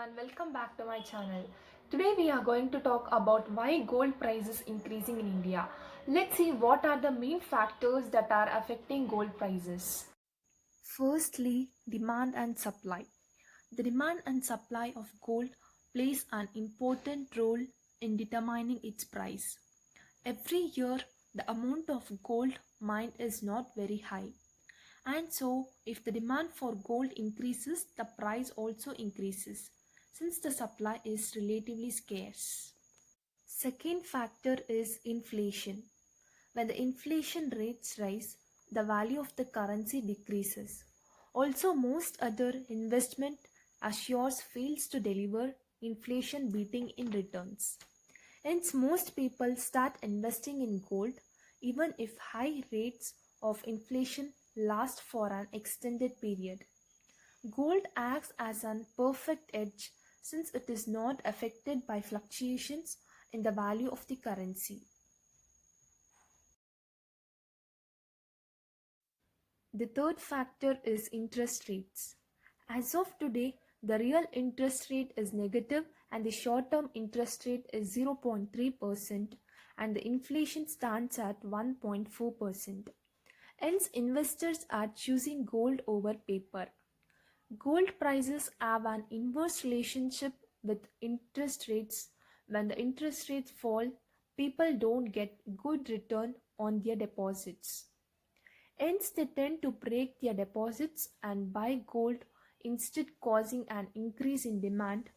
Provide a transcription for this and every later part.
everyone, welcome back to my channel. Today we are going to talk about why gold price is increasing in India. Let's see what are the main factors that are affecting gold prices. Firstly, demand and supply. The demand and supply of gold plays an important role in determining its price. Every year, the amount of gold mined is not very high. And so, if the demand for gold increases, the price also increases, since the supply is relatively scarce. Second factor is inflation. When the inflation rates rise, the value of the currency decreases. Also, most other investment assures fails to deliver inflation beating in returns. Hence, most people start investing in gold even if high rates of inflation last for an extended period. Gold acts as an perfect hedge since it is not affected by fluctuations in the value of the currency. The third factor is interest rates. As of today, the real interest rate is negative and the short-term interest rate is 0.3% and the inflation stands at 1.4%. Hence, investors are choosing gold over paper. Gold prices have an inverse relationship with interest rates. When the interest rates fall, people don't get good return on their deposits. Hence, they tend to break their deposits and buy gold, instead causing an increase in demand.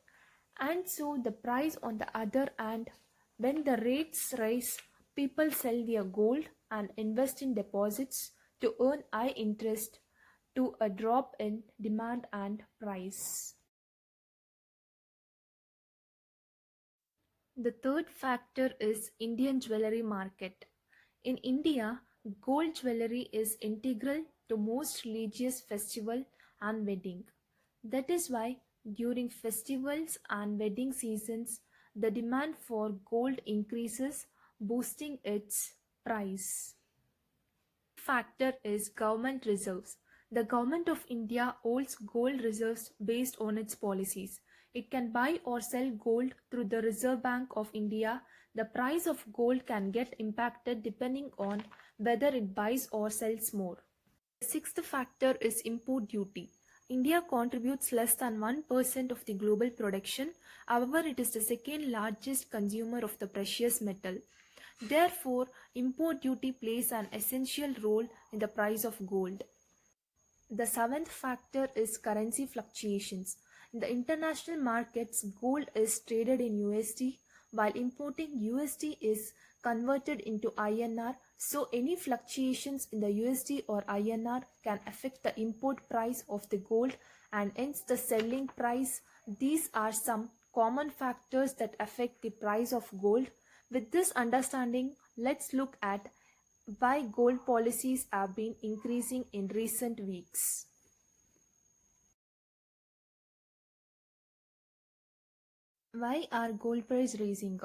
And so the price on the other hand, when the rates rise, people sell their gold and invest in deposits to earn high interest to a drop in demand and price. The third factor is Indian jewelry market. In India, gold jewelry is integral to most religious festival and wedding. That is why during festivals and wedding seasons, the demand for gold increases, boosting its price. Factor is government reserves. The government of India holds gold reserves based on its policies. It can buy or sell gold through the Reserve Bank of India. The price of gold can get impacted depending on whether it buys or sells more. The sixth factor is import duty. India contributes less than 1% of the global production. However, it is the second largest consumer of the precious metal. Therefore, import duty plays an essential role in the price of gold. The seventh factor is currency fluctuations. In the international markets, gold is traded in USD, while importing USD is converted into INR. So, any fluctuations in the USD or INR can affect the import price of the gold and hence the selling price. These are some common factors that affect the price of gold. With this understanding, let's look at why gold policies have been increasing in recent weeks. Why are gold price rising?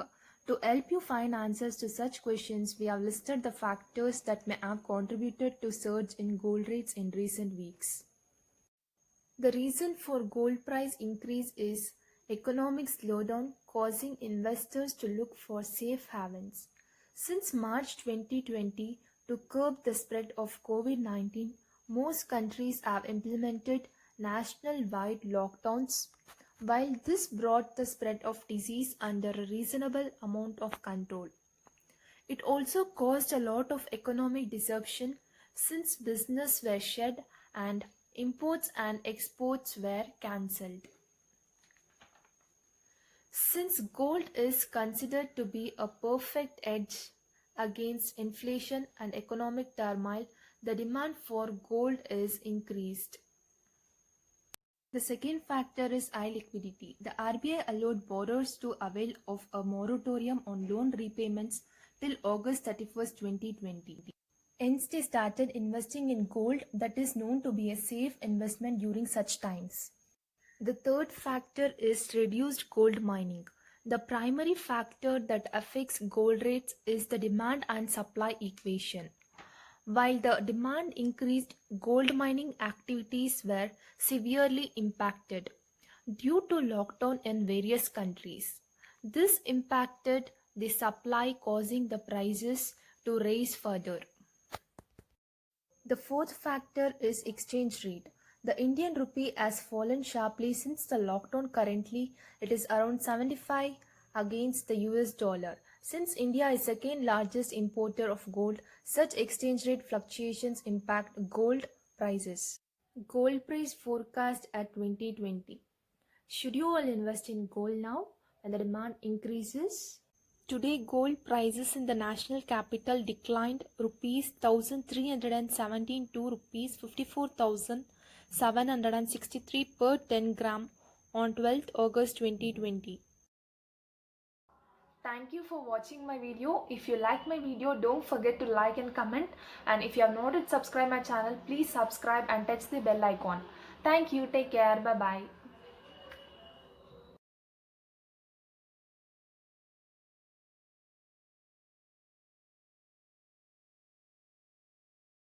To help you find answers to such questions, we have listed the factors that may have contributed to surge in gold rates in recent weeks. The reason for gold price increase is economic slowdown causing investors to look for safe havens. Since March 2020, to curb the spread of COVID-19, most countries have implemented national-wide lockdowns. While this brought the spread of disease under a reasonable amount of control, it also caused a lot of economic disruption since business were shut and imports and exports were cancelled. Since gold is considered to be a perfect hedge against inflation and economic turmoil, the demand for gold is increased. The second factor is high liquidity. The RBI allowed borrowers to avail of a moratorium on loan repayments till August 31st, 2020. Hence, they started investing in gold that is known to be a safe investment during such times. The third factor is reduced gold mining. The primary factor that affects gold rates is the demand and supply equation. While the demand increased, gold mining activities were severely impacted. due to lockdown in various countries. This impacted the supply, causing the prices to rise further. The fourth factor is exchange rate. The Indian rupee has fallen sharply since the lockdown. Currently, it is around 75 against the US dollar. Since India is second largest importer of gold, such exchange rate fluctuations impact gold prices. Gold price forecast at 2020. Should you all invest in gold now when the demand increases? Today, gold prices in the national capital declined rupees 1,317 to rupees 54,763 per 10 gram on 12th August 2020. Thank you for watching my video. If you like my video, don't forget to like and comment. And if you have not yet subscribed my channel, please subscribe and touch the bell icon. Thank you. Take care. Bye bye.